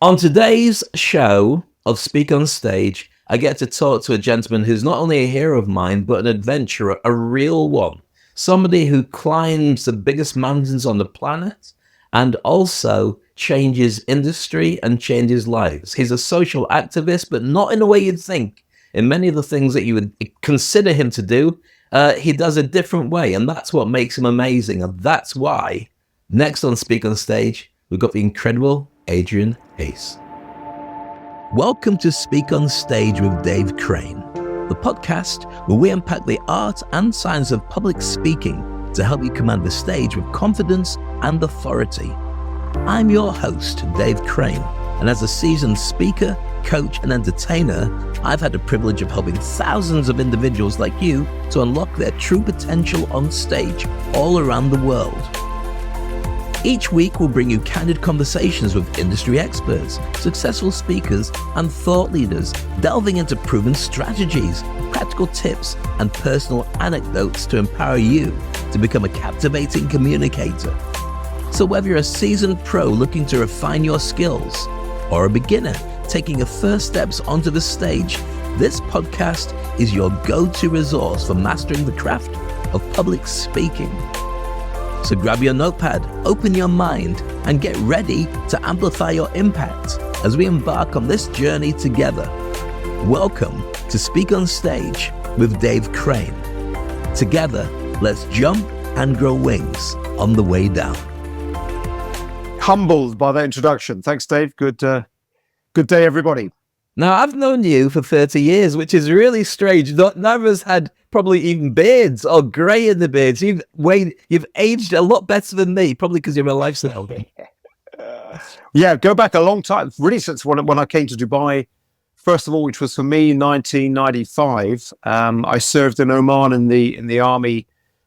On today's show of Speak on Stage, I get to talk to a gentleman who's not only a hero of mine, but an adventurer, a real one. Somebody who climbs the biggest mountains on the planet and also changes industry and changes lives. He's a social activist, but not in the way you'd think. In many of the things that you would consider him to do, he does a different way, and that's what makes him amazing. And that's why, next on Speak on Stage, we've got the incredible Adrian. Welcome to Speak on Stage with Dave Crane, the podcast where we unpack the art and science of public speaking to help you command the stage with confidence and authority. I'm your host, Dave Crane, and as a seasoned speaker, coach, and entertainer, I've had the privilege of helping thousands of individuals like you to unlock their true potential on stage all around the world. Each week, we'll bring you candid conversations with industry experts, successful speakers, and thought leaders, delving into proven strategies, practical tips, and personal anecdotes to empower you to become a captivating communicator. So whether you're a seasoned pro looking to refine your skills, or a beginner taking your first steps onto the stage, this podcast is your go-to resource for mastering the craft of public speaking. So grab your notepad, open your mind, and get ready to amplify your impact as we embark on this journey together. Welcome to Speak on Stage with Dave Crane. Together, let's jump and grow wings on the way down. Humbled by that introduction. Thanks, Dave. Good day, everybody. Now, I've known you for 30 years, which is really strange. None of us had probably even beards or grey in the beards. You've aged a lot better than me, probably because you're a lifestyle. Yeah, go back a long time. Really, since when I came to Dubai, first of all, which was for me 1995. I served in Oman in the army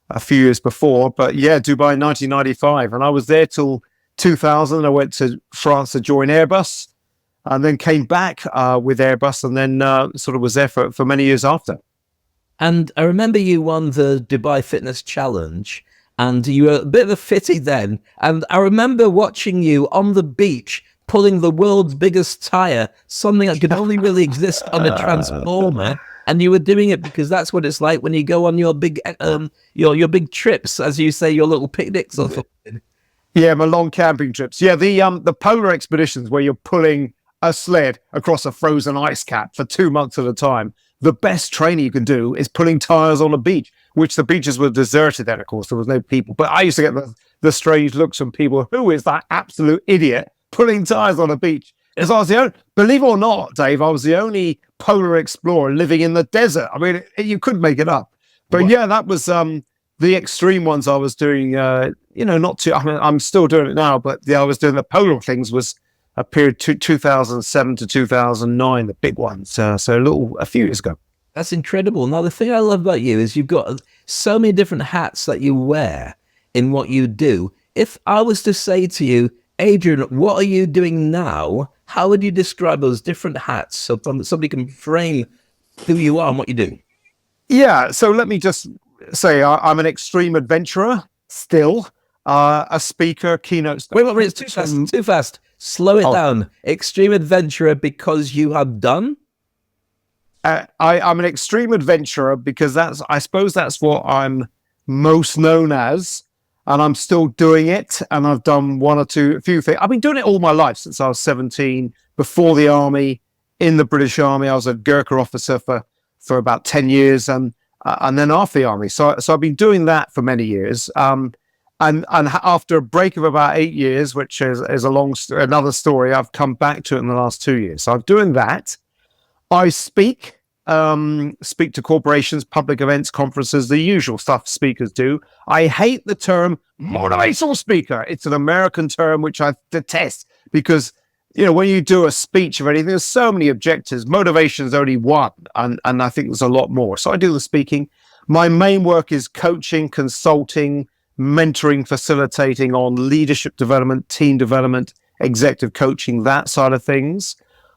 a few years before. But yeah, Dubai 1995, and I was there till 2000. I went to France to join Airbus, and then came back with Airbus, and then sort of was there for many years after. And I remember you won the Dubai Fitness Challenge, and you were a bit of a fitty then. And I remember watching you on the beach pulling the world's biggest tire, something that could only really exist on a transformer. And you were doing it because that's what it's like when you go on your big your big trips, as you say, your little picnics or something. Yeah, my long camping trips. Yeah, the polar expeditions where you're pulling a sled across a frozen ice cap for 2 months at a time. The best training you can do is pulling tires on a beach, which the beaches were deserted then, of course. There was no people. But I used to get the strange looks from people. Who is that absolute idiot pulling tires on a beach? Because I was the only, believe it or not, Dave, I was the only polar explorer living in the desert. I mean, you couldn't make it up. But yeah, that was the extreme ones I was doing, not too, I mean, I'm still doing it now, but I was doing the polar things was a period 2007 to 2009, the big ones. So a few years ago. That's incredible. Now, the thing I love about you is you've got so many different hats that you wear in what you do. If I was to say to you, Adrian, what are you doing now? How would you describe those different hats so somebody can frame who you are and what you do? Yeah, so let me just say I'm an extreme adventurer still, a speaker, keynote. Wait, it's too fast. Slow it down. Extreme adventurer because you have done? I'm an extreme adventurer because I suppose that's what I'm most known as, and I'm still doing it. And I've done a few things. I've been doing it all my life since I was 17. Before the army, in the British Army, I was a Gurkha officer for about 10 years, and then after the army. So I've been doing that for many years. And after a break of about 8 years, which is another story, I've come back to it in the last 2 years. So I'm doing that. I speak to corporations, public events, conferences, the usual stuff speakers do. I hate the term motivational speaker. It's an American term, which I detest because, when you do a speech of anything, there's so many objectives. Motivation is only one, and I think there's a lot more. So I do the speaking. My main work is coaching, consulting, mentoring, facilitating on leadership development, team development, executive coaching, that side of things.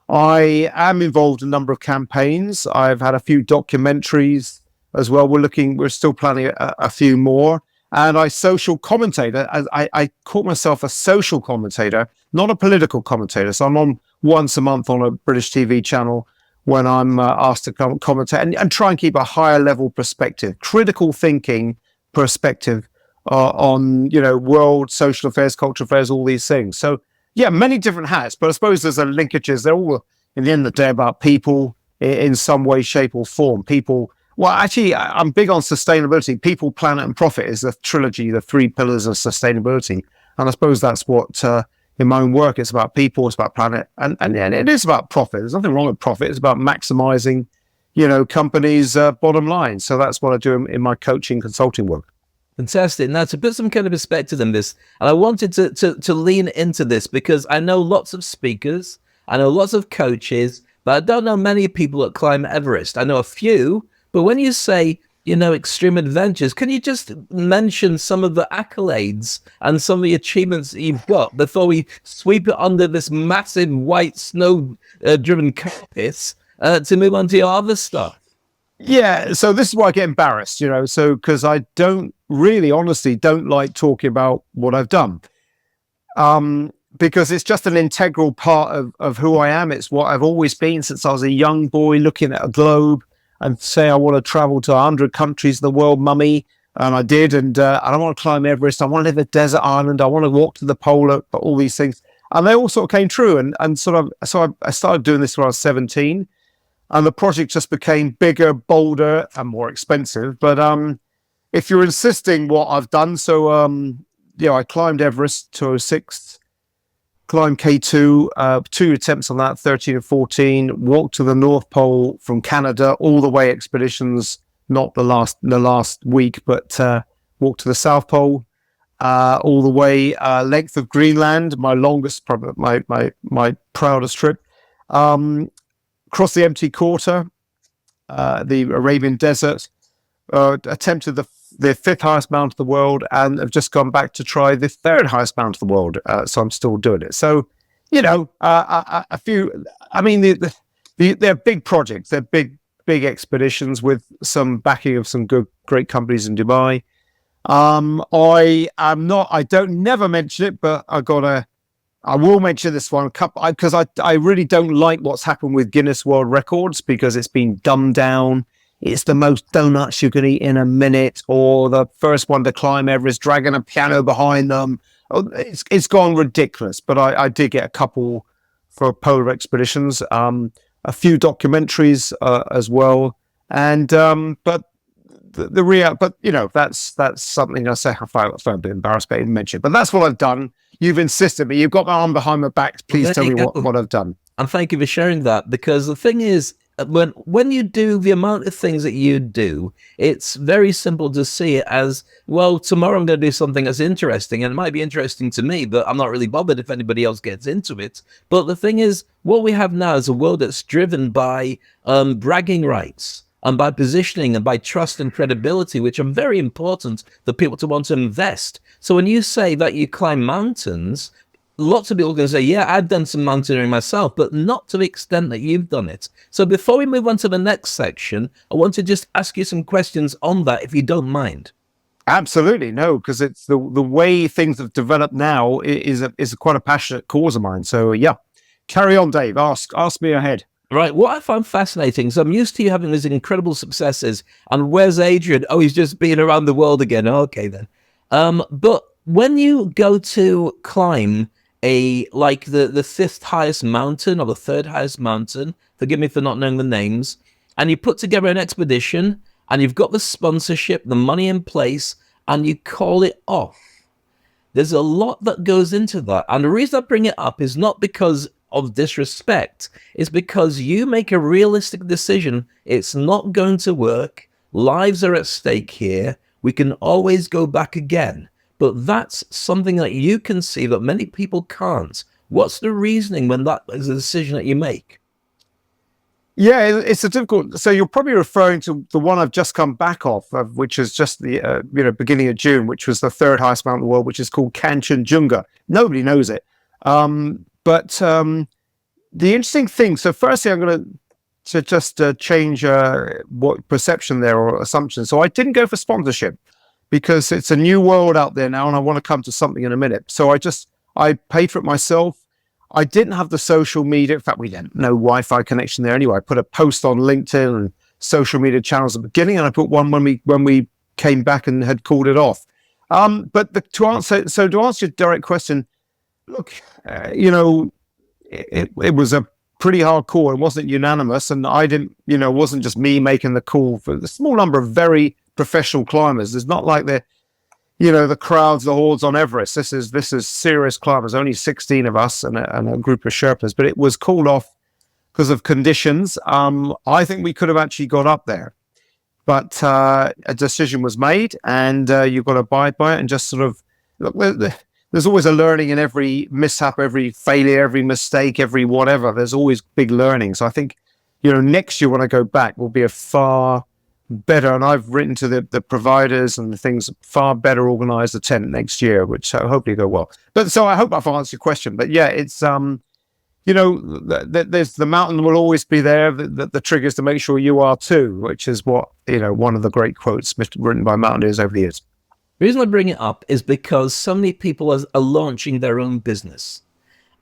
I am involved in a number of campaigns. I've had a few documentaries as well. We're still planning a few more. and I social commentator. I call myself a social commentator, not a political commentator. So I'm on once a month on a British TV channel when I'm asked to commentate and try and keep a higher level perspective, critical thinking perspective on, world, social affairs, cultural affairs, all these things. So yeah, many different hats, but I suppose there's a linkages. They're all, in the end of the day, about people in some way, shape or form. People, well, actually, I'm big on sustainability. People, planet and profit is the trilogy, the three pillars of sustainability. And I suppose that's what, in my own work, it's about people, it's about planet, and it is about profit. There's nothing wrong with profit. It's about maximizing, companies' bottom line. So that's what I do in my coaching consulting work. Fantastic. Now, to put some kind of perspective in this, and I wanted to lean into this because I know lots of speakers, I know lots of coaches, but I don't know many people that climb Everest. I know a few, but when you say, extreme adventures, can you just mention some of the accolades and some of the achievements that you've got before we sweep it under this massive white snow-driven carpet to move on to your other stuff? Yeah, so this is why I get embarrassed, so because I honestly don't like talking about what I've done. Because it's just an integral part of who I am. It's what I've always been since I was a young boy looking at a globe and say I want to travel to 100 countries in the world, mummy. And I did, and I want to climb Everest. I want to live a desert island. I want to walk to the polar, all these things. And they all sort of came true. And so I started doing this when I was 17. And the project just became bigger, bolder, and more expensive. But if you're insisting what I've done, so I climbed Everest 2006, climbed K2, 2 attempts on that, 13 and 14, walked to the North Pole from Canada, all the way expeditions, not the last week, but walked to the South Pole, all the way, length of Greenland, my longest, probably my proudest trip. Crossed the empty quarter, the Arabian Desert, attempted the fifth highest mountain of the world, and have just gone back to try the third highest mountain of the world. So I'm still doing it. So, a few. I mean, they're big projects. They're big expeditions with some backing of some great companies in Dubai. I am not. I don't never mention it, but I will mention this one because I really don't like what's happened with Guinness World Records because it's been dumbed down. It's the most donuts you can eat in a minute, or the first one to climb Everest dragging a piano behind them. It's gone ridiculous. But I did get a couple for polar expeditions, a few documentaries as well, and but that's something I say I find a bit embarrassed by even mention. But that's what I've done. You've insisted me. You've got my arm behind my back. Please tell me what I've done. And thank you for sharing that, because the thing is, when you do the amount of things that you do, it's very simple to see it as, well, tomorrow I'm going to do something that's interesting, and it might be interesting to me, but I'm not really bothered if anybody else gets into it. But the thing is, what we have now is a world that's driven by bragging rights, and by positioning and by trust and credibility, which are very important for people to want to invest. So when you say that you climb mountains, lots of people can say, yeah, I've done some mountaineering myself, but not to the extent that you've done it. So before we move on to the next section, I want to just ask you some questions on that, if you don't mind. Absolutely, no, because it's the way things have developed now is quite a passionate cause of mine. So yeah, carry on, Dave. Ask me ahead. Right. What I find fascinating, so I'm used to you having these incredible successes, and where's Adrian? Oh, he's just been around the world again. Okay, then. But when you go to climb the fifth highest mountain or the third highest mountain, forgive me for not knowing the names, and you put together an expedition, and you've got the sponsorship, the money in place, and you call it off. There's a lot that goes into that. And the reason I bring it up is not because of disrespect. It's because you make a realistic decision. It's not going to work. Lives are at stake here. We can always go back again. But that's something that you can see that many people can't. What's the reasoning when that is a decision that you make? Yeah, it's a difficult. So you're probably referring to the one I've just come back off of, which is just the beginning of June, which was the third highest mountain in the world, which is called Kanchenjunga. Nobody knows it. But the interesting thing. So firstly, I'm going to just change what perception there or assumption. So I didn't go for sponsorship because it's a new world out there now, and I want to come to something in a minute. So I paid for it myself. I didn't have the social media. In fact, we didn't no Wi-Fi connection there anyway. I put a post on LinkedIn and social media channels at the beginning, and I put one when we came back and had called it off. But to answer your direct question, look, it was a pretty hard call. It wasn't unanimous, and I didn't, it wasn't just me making the call. For a small number of very professional climbers. It's not like the crowds, the hordes on Everest. This is serious climbers. Only 16 of us and a group of Sherpas, but it was called off because of conditions. I think we could have actually got up there, but a decision was made, and you've got to abide by it and just sort of look. There's always a learning in every mishap, every failure, every mistake, every whatever. There's always big learning. So I think, next year when I go back will be a far better, and I've written to the providers and the things, far better organized attempt next year, which hopefully go well. But so I hope I've answered your question. But yeah, it's there's the mountain will always be there. The triggers to make sure you are too, which is what one of the great quotes written by mountaineers over the years. The reason I bring it up is because so many people are launching their own business,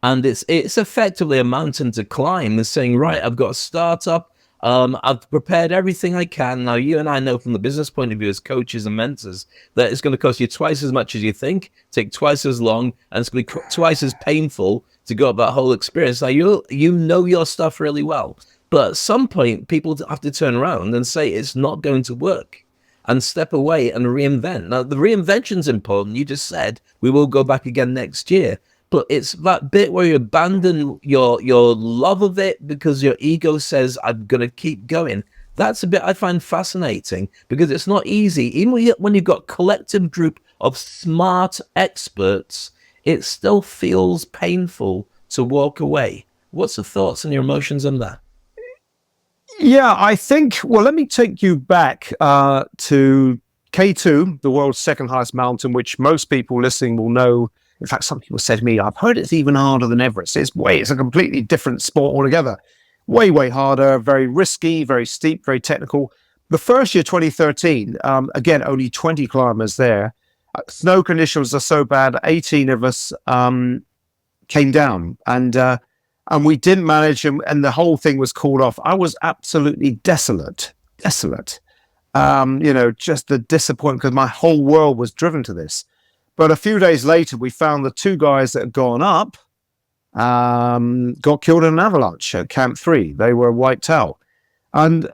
and it's effectively a mountain to climb. They're saying, right, I've got a startup. I've prepared everything I can. Now, you and I know from the business point of view as coaches and mentors that it's going to cost you twice as much as you think, take twice as long, and it's going to be twice as painful to go up that whole experience. Now, you know your stuff really well, but at some point, people have to turn around and say it's not going to work and step away and reinvent. Now, the reinvention's important. You just said we will go back again next year. But it's that bit where you abandon your love of it because your ego says, I'm going to keep going. That's a bit I find fascinating, because it's not easy. Even when you've got a collective group of smart experts, it still feels painful to walk away. What's the thoughts and your emotions on that? Yeah, I think, well, let me take you back to K2, the world's second highest mountain, which most people listening will know. In fact, some people said to me, I've heard it's even harder than Everest. It's a completely different sport altogether. Way, way harder, very risky, very steep, very technical. The first year, 2013, again, only 20 climbers there. Snow conditions are so bad, 18 of us came down, and we didn't manage, and the whole thing was called off. I was absolutely desolate. Just the disappointment, because my whole world was driven to this. But a few days later, we found the two guys that had gone up got killed in an avalanche at Camp 3. They were wiped out. And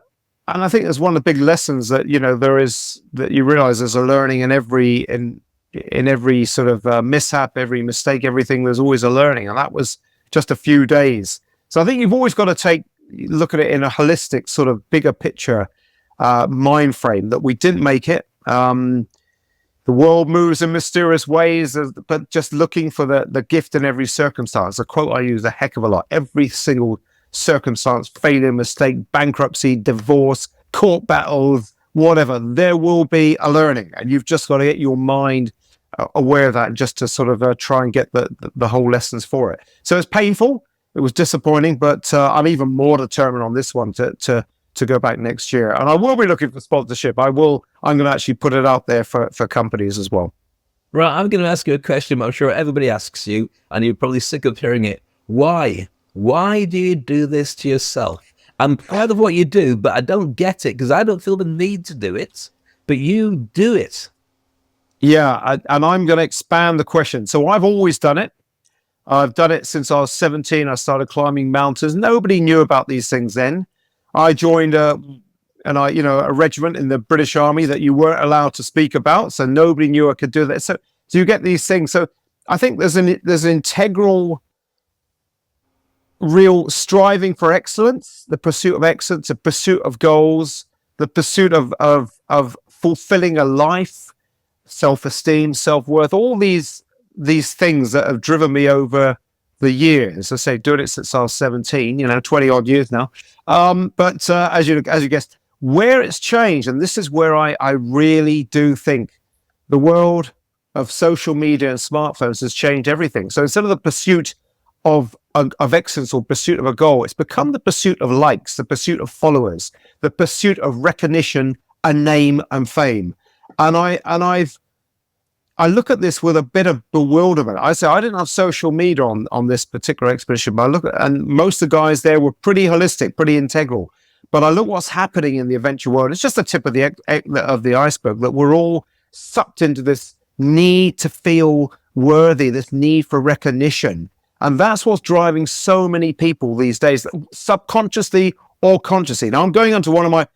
I think that's one of the big lessons that, there is, that you realize there's a learning in every sort of mishap, every mistake, everything. There's always a learning. And that was just a few days. So I think you've always got to look at it in a holistic sort of bigger picture mind frame, that we didn't make it. The world moves in mysterious ways, but just looking for the gift in every circumstance. A quote I use a heck of a lot. Every single circumstance, failure, mistake, bankruptcy, divorce, court battles, whatever, there will be a learning. And you've just got to get your mind aware of that, just to sort of try and get the whole lessons for it. So it's painful. It was disappointing, but I'm even more determined on this one to go back next year. And I will be looking for sponsorship. I'm going to actually put it out there for companies as well. Right, I'm going to ask you a question I'm sure everybody asks you, and you're probably sick of hearing it. Why? Why do you do this to yourself? I'm proud of what you do, but I don't get it, because I don't feel the need to do it, but you do it. Yeah, and I'm going to expand the question. So I've always done it. I've done it since I was 17. I started climbing mountains. Nobody knew about these things then. I joined a regiment in the British Army that you weren't allowed to speak about, so nobody knew I could do that. So you get these things. So I think there's an integral, real striving for excellence, the pursuit of excellence, the pursuit of goals, the pursuit of fulfilling a life, self-esteem, self-worth, all these things that have driven me over the years. I say, doing it since I was 17, 20 odd years now. But as you guessed, where it's changed, and this is where I really do think the world of social media and smartphones has changed everything. So instead of the pursuit of excellence or pursuit of a goal, it's become the pursuit of likes, the pursuit of followers, the pursuit of recognition and name and fame. I look at this with a bit of bewilderment. I say I didn't have social media on this particular expedition, but I look at, and most of the guys there were pretty holistic, pretty integral. But I look what's happening in the adventure world. It's just the tip of the iceberg, that we're all sucked into this need to feel worthy, this need for recognition. And that's what's driving so many people these days, subconsciously or consciously. Now I'm going on to one of my,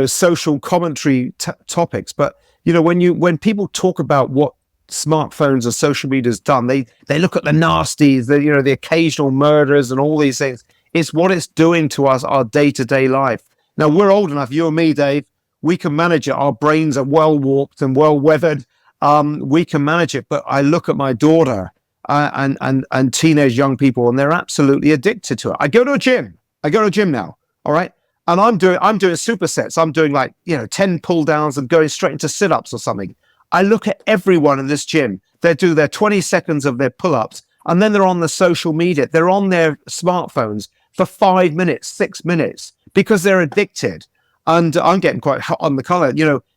social commentary topics, but when people talk about what smartphones or social media has done, they look at the nasties, the occasional murders and all these things. It's what it's doing to us, our day-to-day life. Now we're old enough, you and me, Dave, we can manage it. Our brains are well warped and well weathered. We can manage it. But I look at my daughter and teenage young people, and they're absolutely addicted to it. I go to a gym now. All right. And I'm doing supersets. I'm doing 10 pull downs and going straight into sit-ups or something. I look at everyone in this gym. They do their 20 seconds of their pull-ups, and then they're on the social media. They're on their smartphones for 5 minutes, 6 minutes, because they're addicted. And I'm getting quite hot on the collar.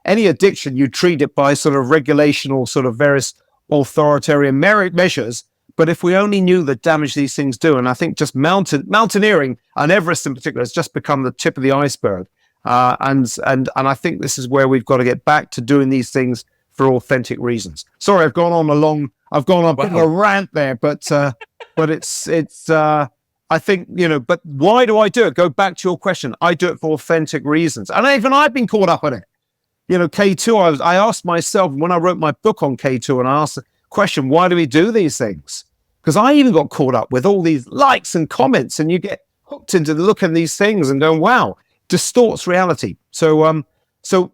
Any addiction, you treat it by sort of regulation or sort of various authoritarian measures. But if we only knew the damage these things do, and I think just mountaineering and Everest in particular has just become the tip of the iceberg. And I think this is where we've got to get back to doing these things for authentic reasons. Sorry, I've gone on a bit of a rant there, but it's I think, but why do I do it? Go back to your question. I do it for authentic reasons. And even I've been caught up in it. K2, I asked myself when I wrote my book on K2, and I asked the question, why do we do these things? Because I even got caught up with all these likes and comments, and you get hooked into looking at these things and going, wow, distorts reality. So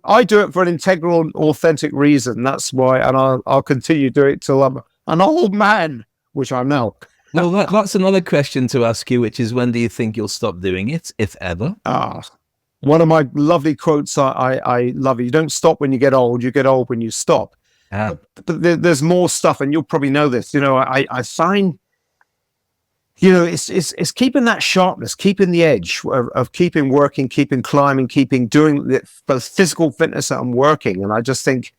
I do it for an integral and authentic reason. That's why, and I'll continue doing it till I'm an old man, which I'm now. Well, that's another question to ask you, which is, when do you think you'll stop doing it, if ever? One of my lovely quotes I love. You don't stop when you get old when you stop. But there's more stuff, and you'll probably know this. I find, it's keeping that sharpness, keeping the edge of keeping working, keeping climbing, keeping doing both physical fitness and working. And I just think,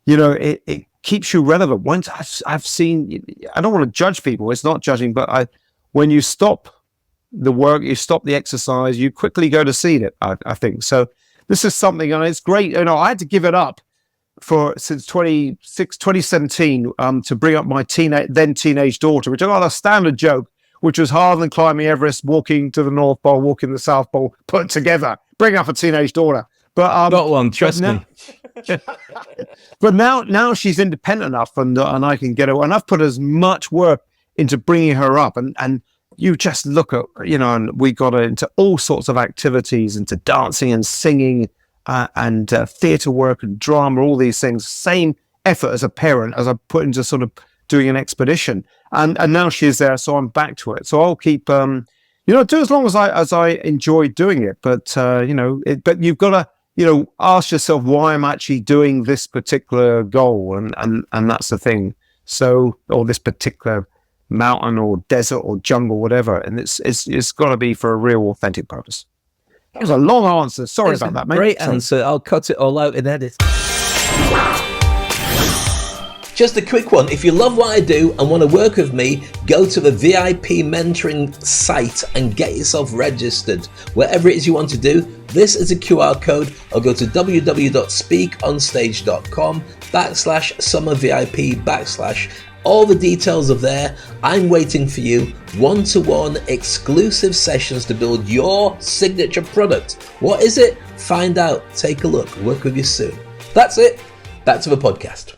it keeps you relevant. Once I've seen, I don't want to judge people. It's not judging, but when you stop the work, you stop the exercise, you quickly go to seed it. I think so. This is something, and it's great. I had to give it up since 2017 to bring up my teenage daughter, which I got a standard joke, which was harder than climbing Everest, walking to the North Pole, walking to the South Pole, put together. Bring up a teenage daughter. But got one, trust me. But now she's independent enough, and I can get her. And I've put as much work into bringing her up, and you just look at, and we got her into all sorts of activities, into dancing and singing, and theatre work and drama, all these things. Same effort as a parent as I put into sort of doing an expedition, and now she's there, so I'm back to it. So I'll keep, do as long as I enjoy doing it. But but you've got to, ask yourself why I'm actually doing this particular goal, and that's the thing. So, or this particular mountain or desert or jungle, whatever, and it's got to be for a real authentic purpose. That was a long answer. Sorry about that, mate. Great answer. I'll cut it all out in edit. Just a quick one. If you love what I do and want to work with me, go to the VIP mentoring site and get yourself registered. Whatever it is you want to do, this is a QR code, or go to www.speakonstage.com/summervip/ all the details are there. I'm waiting for you. One-to-one exclusive sessions to build your signature product. What is it? Find out. Take a look. Work with you soon. That's it. Back to the podcast.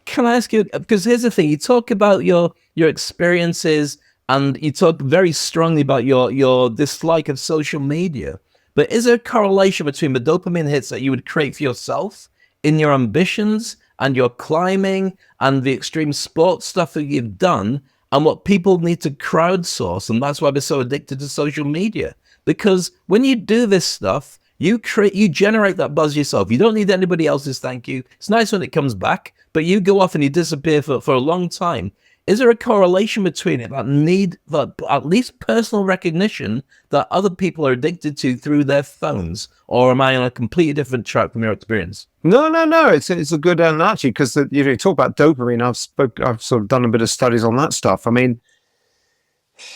Can I ask you, because here's the thing, you talk about your experiences, and you talk very strongly about your dislike of social media, but is there a correlation between the dopamine hits that you would create for yourself in your ambitions and your climbing and the extreme sports stuff that you've done, and what people need to crowdsource. And that's why we're so addicted to social media, because when you do this stuff, you generate that buzz yourself. You don't need anybody else's thank you. It's nice when it comes back, but you go off and you disappear for a long time. Is there a correlation between it, that need for at least personal recognition that other people are addicted to through their phones? Or am I on a completely different track from your experience? No. It's a good analogy, because you talk about dopamine. I've sort of done a bit of studies on that stuff. I mean,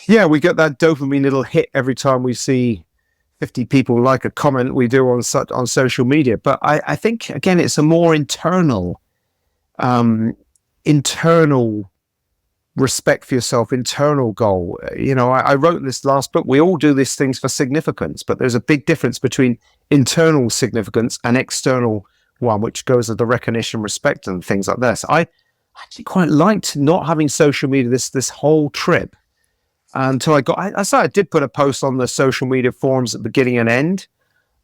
yeah, we get that dopamine little hit every time we see 50 people like a comment we do on social media. But I think, again, it's a more internal respect for yourself, internal goal. I wrote in this last book, we all do these things for significance, but there's a big difference between internal significance and external one, which goes with the recognition, respect, and things like this. I actually quite liked not having social media this whole trip until I did put a post on the social media forums at the beginning and end,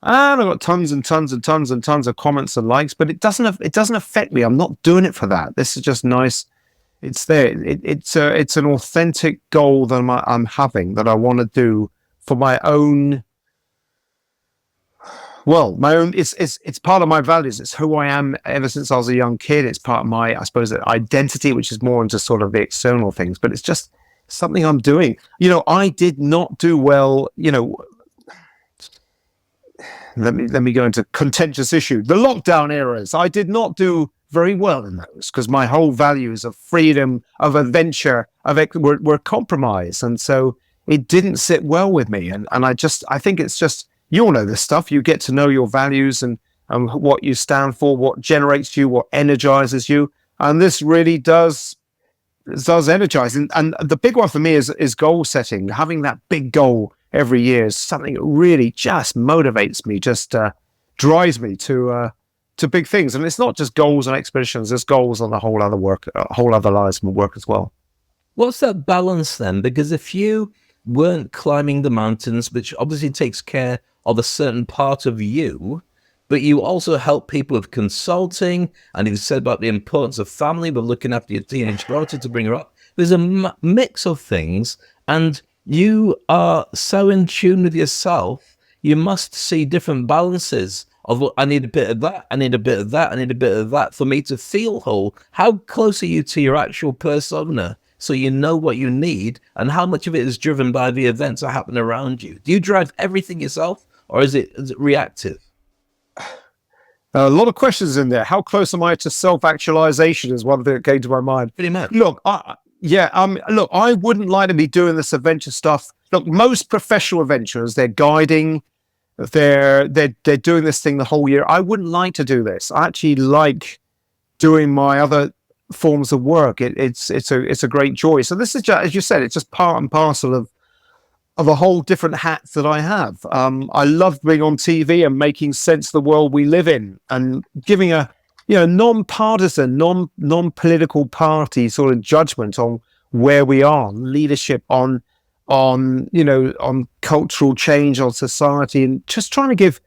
and I got tons and tons and tons and tons of comments and likes, but it doesn't affect me. I'm not doing it for that. This is just nice. It's there. It's an authentic goal that I'm having, that I want to do for my own. Well, my own. It's part of my values. It's who I am ever since I was a young kid. It's part of my, I suppose, identity, which is more into sort of the external things. But it's just something I'm doing. I did not do well. Let me go into contentious issue. The lockdown eras, I did not do very well in those, because my whole values of freedom, of adventure, were compromised, and so it didn't sit well with me. And I think it's just, you all know this stuff. You get to know your values and what you stand for, what generates you, what energizes you, and this really does energize. And the big one for me is goal setting. Having that big goal every year is something that really just motivates me, just drives me to big things. And it's not just goals on expeditions, there's goals on the whole other lives and work as well. What's that balance then? Because if you weren't climbing the mountains, which obviously takes care of a certain part of you, but you also help people with consulting, and you've said about the importance of family, but looking after your teenage daughter to bring her up. There's a mix of things, and you are so in tune with yourself, you must see different balances of, I need a bit of that, I need a bit of that, I need a bit of that for me to feel whole. How close are you to your actual persona, so you know what you need, and how much of it is driven by the events that happen around you? Do you drive everything yourself, or is it reactive? A lot of questions in there. How close am I to self-actualization is one thing that came to my mind. Pretty much. Look, I wouldn't like to be doing this adventure stuff. Look, most professional adventurers, they're guiding, they're doing this thing the whole year. I wouldn't like to do this. I actually like doing my other forms of work. It's a great joy. So this is just, as you said, it's just part and parcel of a whole different hats that I have. I love being on TV and making sense of the world we live in, and giving a non-partisan, non-political party sort of judgment on where we are, leadership, on cultural change, on society, and just trying to give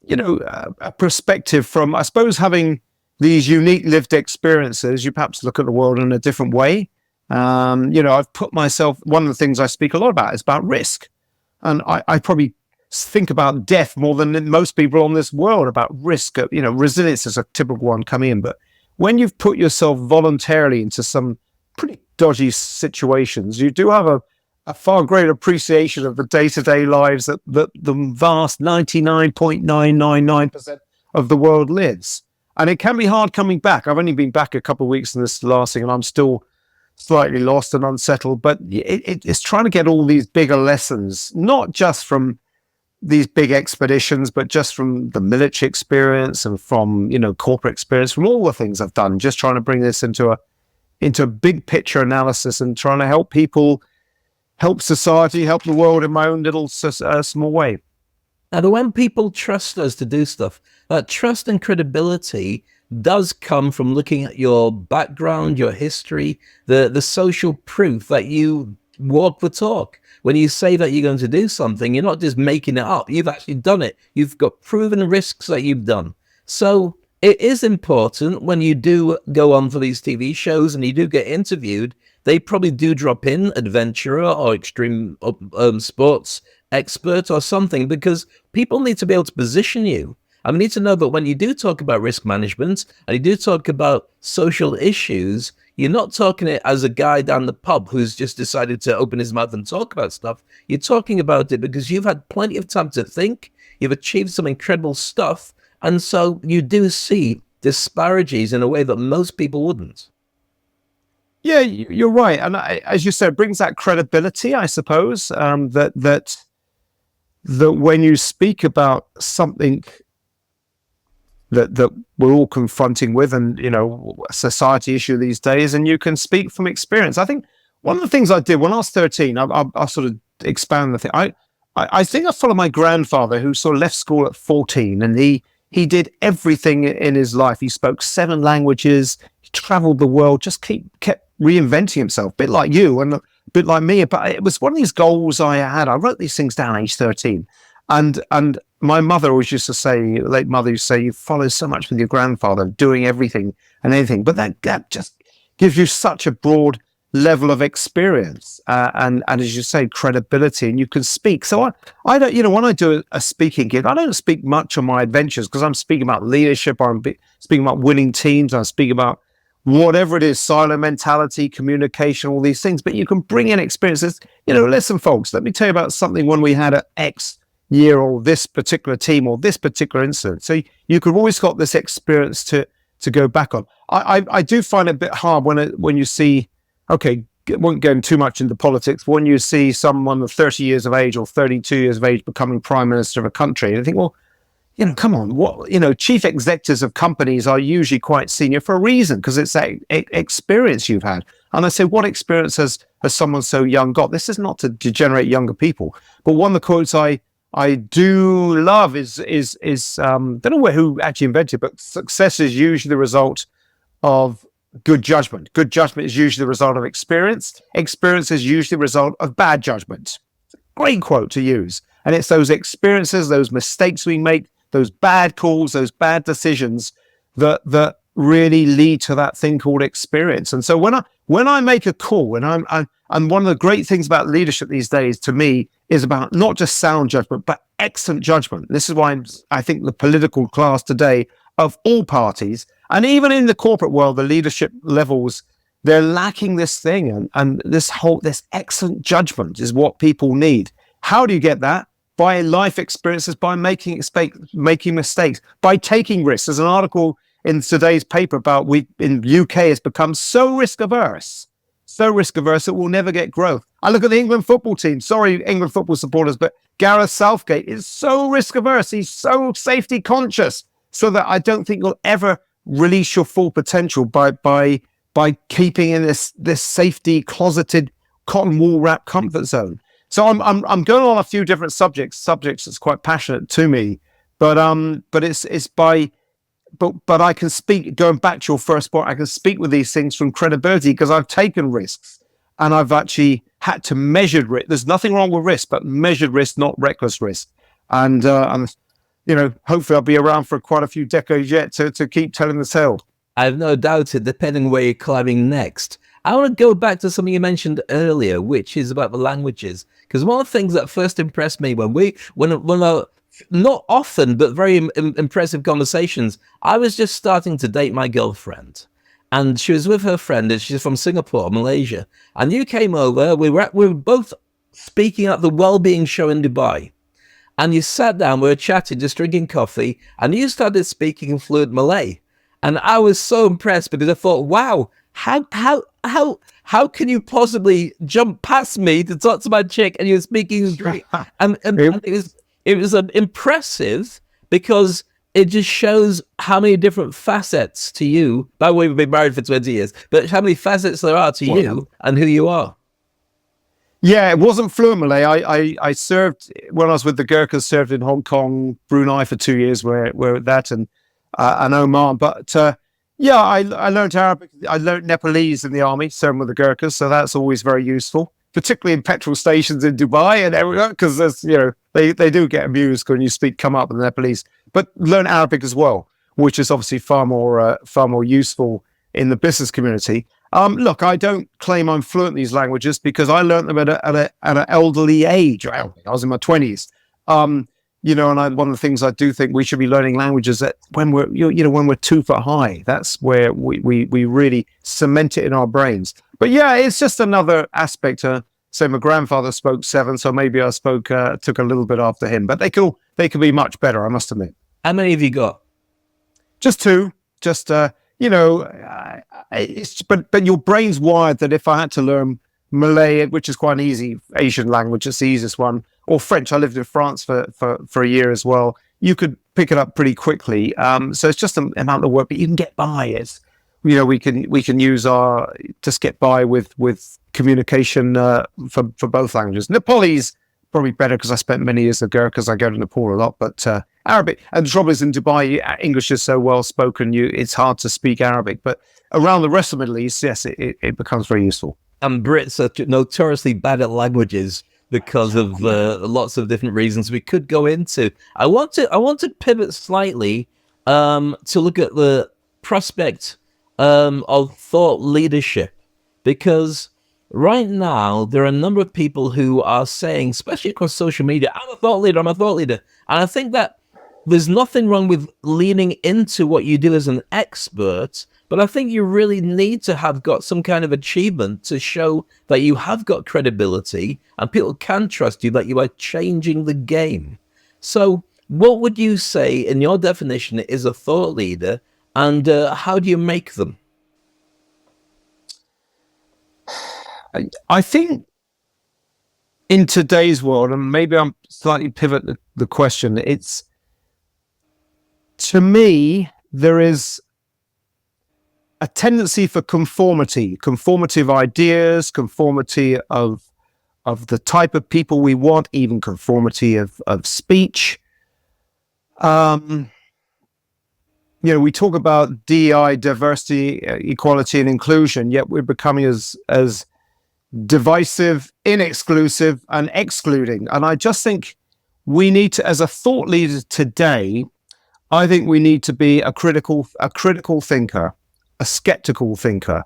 a perspective from, I suppose, having these unique lived experiences. You perhaps look at the world in a different way. I've put myself, one of the things I speak a lot about is about risk. And I probably think about death more than most people on this world, about risk. Resilience is a typical one coming in. But when you've put yourself voluntarily into some pretty dodgy situations, you do have a far greater appreciation of the day-to-day lives that the vast 99.999% of the world lives. And it can be hard coming back. I've only been back a couple of weeks in this last thing, and I'm still slightly lost and unsettled, but it's trying to get all these bigger lessons, not just from these big expeditions, but just from the military experience and from, corporate experience, from all the things I've done, just trying to bring this into a big picture analysis and trying to help people, help society, help the world in my own little small way. Now, when people trust us to do stuff, that trust and credibility does come from looking at your background, your history, the social proof that you walk the talk. When you say that you're going to do something, you're not just making it up. You've actually done it. You've got proven risks that you've done. So it is important when you do go on for these TV shows and you do get interviewed, they probably do drop in adventurer or extreme sports expert or something, because people need to be able to position you. I need to know that when you do talk about risk management and you do talk about social issues, you're not talking it as a guy down the pub who's just decided to open his mouth and talk about stuff. You're talking about it because you've had plenty of time to think, you've achieved some incredible stuff, and so you do see disparities in a way that most people wouldn't. Yeah, you're right, and as you said, it brings that credibility, I suppose. That when you speak about something that we're all confronting with, and a society issue these days, and you can speak from experience. I think one of the things I did when I was 13, I sort of expand the thing. I think I followed my grandfather, who sort of left school at 14, and he did everything in his life. He spoke 7 languages, he traveled the world, just kept reinventing himself, a bit like you and a bit like me. But it was one of these goals I had. I wrote these things down at age 13. And my mother always used to say, late mother used to say, you follow so much with your grandfather, doing everything and anything. But that just gives you such a broad level of experience and as you say, credibility, and you can speak. So I don't, when I do a speaking gig, I don't speak much on my adventures, because I'm speaking about leadership, I'm speaking about winning teams, I'm speaking about whatever it is, silo mentality, communication, all these things. But you can bring in experiences. Listen, folks, let me tell you about something when we had at X year, or this particular team, or this particular incident. So you could always got this experience to go back on. I do find it a bit hard when you see, okay, won't go too much into politics, when you see someone of 30 years of age or 32 years of age becoming prime minister of a country, and you think, well, come on, what, chief executives of companies are usually quite senior for a reason, because it's that experience you've had. And I say, what experience has someone so young got? This is not to degenerate younger people, but one of the quotes I do love is don't know who actually invented, but success is usually the result of good judgment. Good judgment is usually the result of experience. Experience is usually the result of bad judgment. Great quote to use. And it's those experiences, those mistakes we make, those bad calls, those bad decisions that really lead to that thing called experience. And so when I make a call, and one of the great things about leadership these days, to me, is about not just sound judgment, but excellent judgment. This is why I think the political class today, of all parties, and even in the corporate world, the leadership levels, they're lacking this thing. And this excellent judgment is what people need. How do you get that? By life experiences, by making mistakes, by taking risks. There's an article in today's paper about in the UK has become so risk averse it will never get growth. I look at the England football team. Sorry, England football supporters, but Gareth Southgate is so risk averse. He's so safety conscious, so that I don't think you'll ever release your full potential by keeping in this safety closeted cotton wool wrapped comfort zone. So I'm going on a few different subjects that's quite passionate to me, but I can speak, going back to your first point, I can speak with these things from credibility, because I've taken risks and I've actually had to measure risk. There's nothing wrong with risk, but measured risk, not reckless risk. And hopefully I'll be around for quite a few decades yet to keep telling the tale. I have no doubt it, depending where you're climbing next. I want to go back to something you mentioned earlier, which is about the languages. Because one of the things that first impressed me when not often, but very impressive conversations, I was just starting to date my girlfriend. And she was with her friend, and she's from Singapore, Malaysia. And you came over, we were both speaking at the Wellbeing Show in Dubai. And you sat down, we were chatting, just drinking coffee, and you started speaking fluent Malay. And I was so impressed, because I thought, wow, how can you possibly jump past me to talk to my chick and you're speaking great? And it was impressive, because it just shows how many different facets to you. By the way, we've been married for 20 years, but how many facets there are to you and who you are. Yeah, it wasn't fluent Malay. I served, when I was with the Gurkhas, served in Hong Kong, Brunei for 2 years, where that, and Oman. But I learned Arabic. I learned Nepalese in the army, serving with the Gurkhas. So that's always very useful, particularly in petrol stations in Dubai and everywhere, because there's, they do get amused when you come up with Nepalese. But learn Arabic as well. which is obviously far more useful in the business community. Look, I don't claim I'm fluent in these languages because I learned them at an elderly age. I was in my 20s. And one of the things I do think we should be learning languages that when we're, when we're 2 foot high, that's where we really cement it in our brains. But yeah, it's just another aspect. So my grandfather spoke 7, so maybe I took a little bit after him. But they could be much better, I must admit. How many have you got? Just 2. Just but your brain's wired that if I had to learn Malay, which is quite an easy Asian language, it's the easiest one, or French. I lived in France for a year as well. You could pick it up pretty quickly. So it's just an amount of work, but you can get by. It's, we can use just get by with communication for both languages. Nepalese probably better because I spent many years there because I go to Nepal a lot. But Arabic, and the trouble is in Dubai, English is so well spoken, it's hard to speak Arabic. But around the rest of the Middle East, yes, it becomes very useful. And Brits are notoriously bad at languages because of lots of different reasons we could go into. I want to pivot slightly to look at the prospect of thought leadership, because right now there are a number of people who are saying, especially across social media, I'm a thought leader. And I think that there's nothing wrong with leaning into what you do as an expert, but I think you really need to have got some kind of achievement to show that you have got credibility and people can trust you, that you are changing the game. So what would you say, in your definition, is a thought leader, and how do you make them? I think in today's world, and maybe I'm slightly pivot the question, to me, there is a tendency for conformity of ideas, conformity of the type of people we want, even conformity of speech. We talk about DEI, diversity, equality, and inclusion, yet we're becoming as divisive, inexclusive, and excluding. And I just think we need to, as a thought leader today, I think we need to be a critical thinker, a skeptical thinker,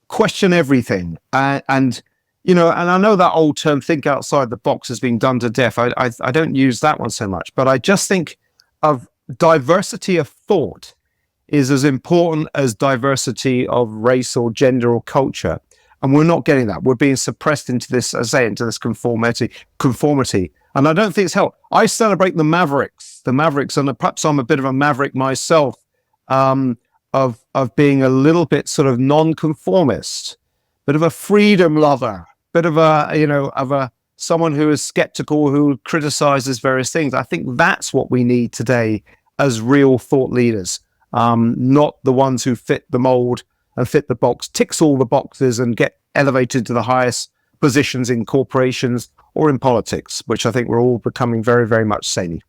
question everything. And I know that old term, think outside the box, has been done to death. I don't use that one so much, but I just think of diversity of thought is as important as diversity of race or gender or culture. And we're not getting that. We're being suppressed into this, as I say, into this conformity. And I don't think it's helped. I celebrate the mavericks, and perhaps I'm a bit of a maverick myself, of being a little bit sort of non-conformist, bit of a freedom lover, bit of someone who is skeptical, who criticizes various things. I think that's what we need today as real thought leaders, not the ones who fit the mold and fit the box, ticks all the boxes and get elevated to the highest positions in corporations or in politics, which I think we're all becoming very, very much samey.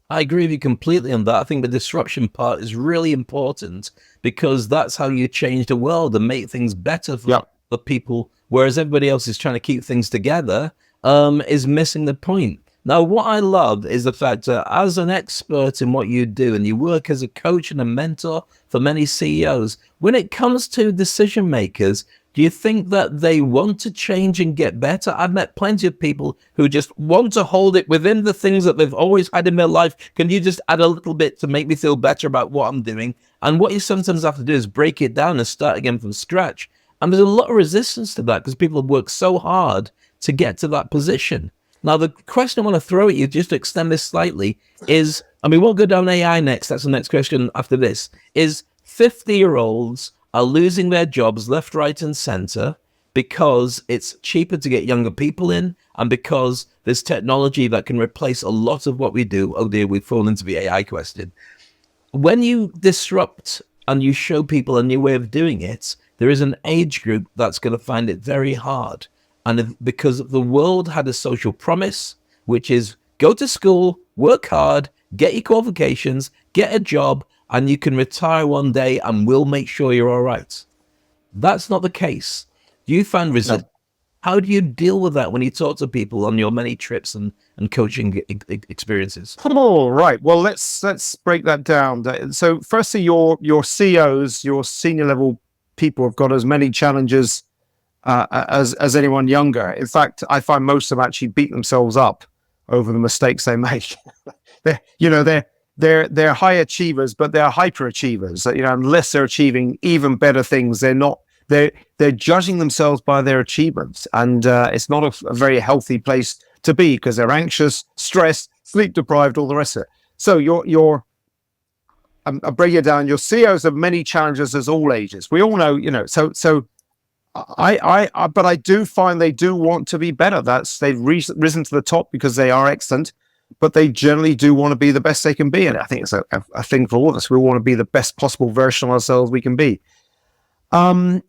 I agree with you completely on that. I think the disruption part is really important because that's how you change the world and make things better for the people, whereas everybody else is trying to keep things together, is missing the point. Now, what I love is the fact that as an expert in what you do, and you work as a coach and a mentor for many CEOs, when it comes to decision makers, do you think that they want to change and get better? I've met plenty of people who just want to hold it within the things that they've always had in their life. Can you just add a little bit to make me feel better about what I'm doing? And what you sometimes have to do is break it down and start again from scratch. And there's a lot of resistance to that because people have worked so hard to get to that position. Now, the question I want to throw at you, just to extend this slightly, is, and we won't go down AI next, that's the next question after this, is 50-year-olds are losing their jobs left, right, and center because it's cheaper to get younger people in and because there's technology that can replace a lot of what we do. Oh dear, we've fallen into the AI question. When you disrupt and you show people a new way of doing it, there is an age group that's going to find it very hard. And because the world had a social promise, which is go to school, work hard, get your qualifications, get a job, and you can retire one day and we'll make sure you're all right. That's not the case. Do you find resistance? No. How do you deal with that when you talk to people on your many trips and and coaching experiences? All right. Well, let's break that down. So, firstly, your CEOs, your senior level people, have got as many challenges as anyone younger. In fact, I find most of them actually beat themselves up over the mistakes they make. they're high achievers, but they're hyper achievers. Unless they're achieving even better things, they're judging themselves by their achievements, and it's not a very healthy place to be, because they're anxious, stressed, sleep deprived, all the rest of it. So I'll break it down. Your CEOs have many challenges as all ages. We all know, but I do find they do want to be better. They've risen to the top because they are excellent, but they generally do want to be the best they can be. And I think it's a thing for all of us. We want to be the best possible version of ourselves we can be. The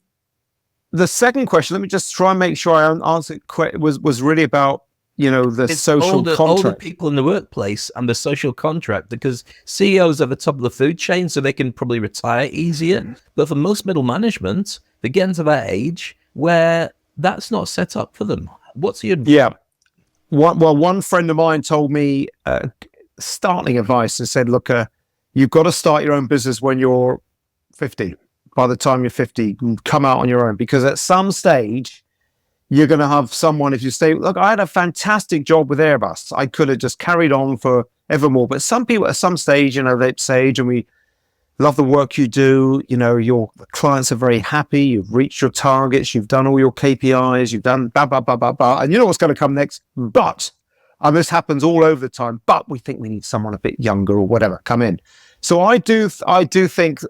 second question, let me just try and make sure I answer it, was really about, the social contract. All the people in the workplace and the social contract, because CEOs are the top of the food chain, so they can probably retire easier. But for most middle management, they get into that age where that's not set up for them. What's your... Yeah. One friend of mine told me startling advice and said, look, you've got to start your own business when you're 50. By the time you're 50, come out on your own, because at some stage, you're going to have someone, if you say, look, I had a fantastic job with Airbus. I could have just carried on for evermore. But some people at some stage, they say, Adrian, we love the work you do. Your clients are very happy. You've reached your targets. You've done all your KPIs. You've done blah, blah, blah, blah, blah. And you know what's going to come next? But, and this happens all over the time, but we think we need someone a bit younger or whatever, come in. So I do think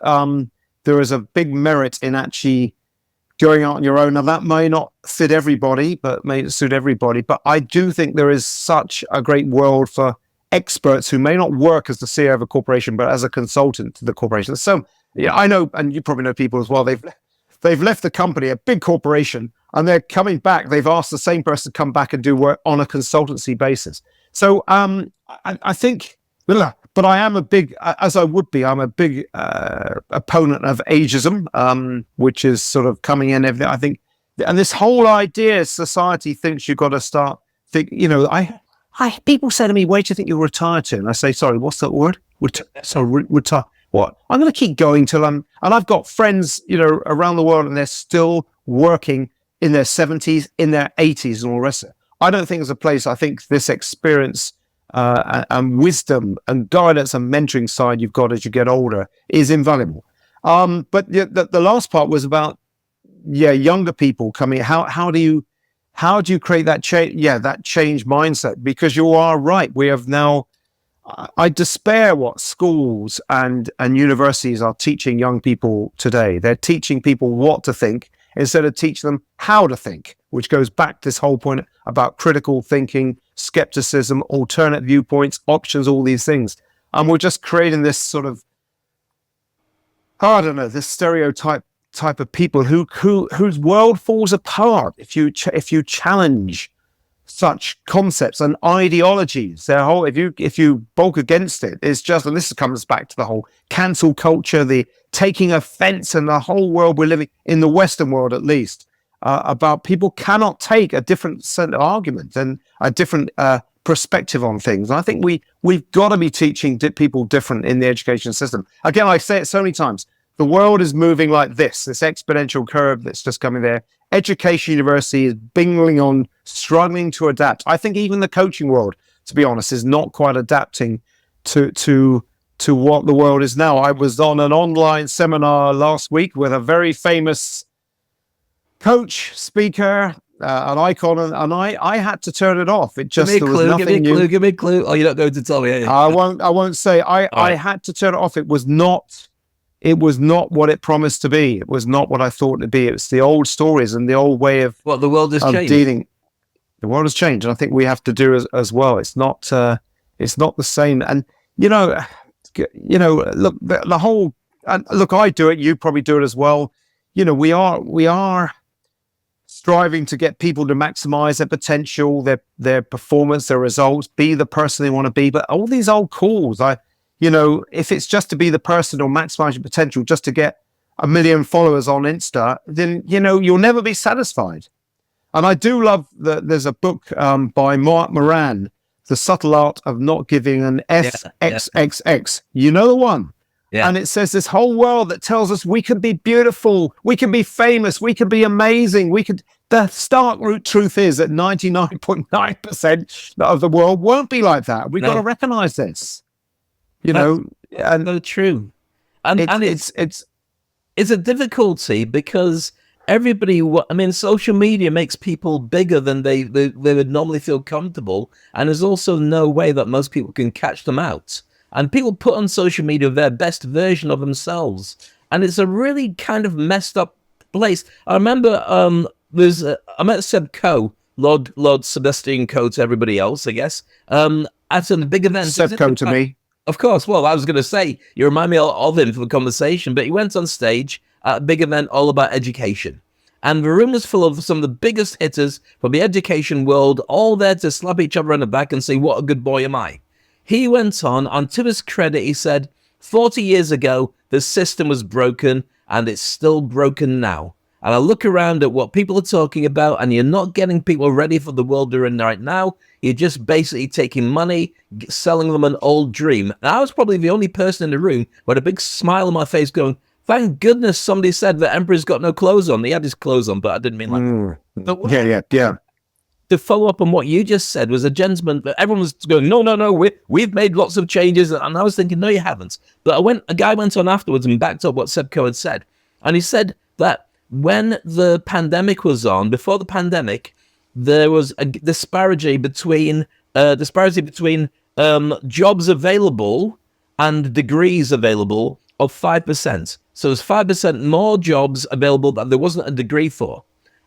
there is a big merit in actually going out on your own. Now, that may not fit everybody, but may suit everybody. But I do think there is such a great world for experts who may not work as the CEO of a corporation, but as a consultant to the corporation. So, I know, and you probably know people as well, they've left the company, a big corporation, and they're coming back. They've asked the same person to come back and do work on a consultancy basis. So I think, but I am a big, as I would be, I'm a big opponent of ageism, which is sort of coming in everything. I think, and this whole idea, society thinks you've got to start, people say to me, where do you think you'll retire to? And I say, sorry, what's that word? Retire. What? I'm going to keep going till and I've got friends, around the world, and they're still working in their 70s, in their 80s, and all the rest of it. I don't think there's a place. I think this experience and wisdom and guidance and mentoring side you've got as you get older is invaluable. But the last part was about, younger people coming. How do you create that change? That change mindset, because you are right. We have now, I despair what schools and universities are teaching young people today. They're teaching people what to think instead of teaching them how to think, which goes back to this whole point about critical thinking, skepticism, alternate viewpoints, options, all these things. And we're just creating this sort of, this stereotype type of people whose world falls apart if you challenge such concepts and ideologies. If you bulk against it, it's just, and this comes back to the whole cancel culture, the taking offense, and the whole world we're living in, the Western world at least, about people cannot take a different set of arguments and a different perspective on things. And I think we've got to be teaching people different in the education system. Again, I say it so many times, the world is moving like this exponential curve that's just coming there. Education university is bingling on, struggling to adapt. I think even the coaching world, to be honest, is not quite adapting to what the world is now. I was on an online seminar last week with a very famous coach, speaker, an icon, and I had to turn it off. It just, there was nothing new. Give me a clue. Oh, you're not going to tell me. I won't say. I had to turn it off. It was not what it promised to be. It was not what I thought it'd be. It was the old stories and the old way of the world has changed. Dealing. The world has changed, and I think we have to do as well. It's not the same. And look, the whole. And look, I do it. You probably do it as well. We are striving to get people to maximize their potential, their performance, their results, be the person they want to be. But all these old calls, if it's just to be the person or maximize your potential just to get 1 million followers on Insta, then, you'll never be satisfied. And I do love there's a book by Mark Moran, The Subtle Art of Not Giving an XXX. You know the one? Yeah. And it says this whole world that tells us we can be beautiful, we can be famous, we can be amazing, the stark root truth is that 99.9% of the world won't be like that. We've got to recognize this. And so true. And it's a difficulty because social media makes people bigger than they would normally feel comfortable. And there's also no way that most people can catch them out. And people put on social media their best version of themselves. And it's a really kind of messed up place. I remember I met Seb Coe, Lord Sebastian Coe to everybody else, I guess, at a big event. Seb Coe to me. Of course. Well, I was going to say, you remind me of him for the conversation, but he went on stage at a big event all about education. And the room was full of some of the biggest hitters from the education world, all there to slap each other on the back and say, what a good boy am I. He went on to his credit, he said, 40 years ago, the system was broken and it's still broken now. And I look around at what people are talking about and you're not getting people ready for the world they're in right now. You're just basically taking money, selling them an old dream. And I was probably the only person in the room with a big smile on my face going, thank goodness somebody said the emperor's got no clothes on. He had his clothes on, but I didn't mean like that. Yeah. To follow up on what you just said was a gentleman, but everyone was going, no, we've made lots of changes. And I was thinking, no, you haven't. But a guy went on afterwards and backed up what Seb Coe had said. And he said that when the pandemic was on, before the pandemic, there was a disparity between jobs available and degrees available of 5%. So there's 5% more jobs available that there wasn't a degree for.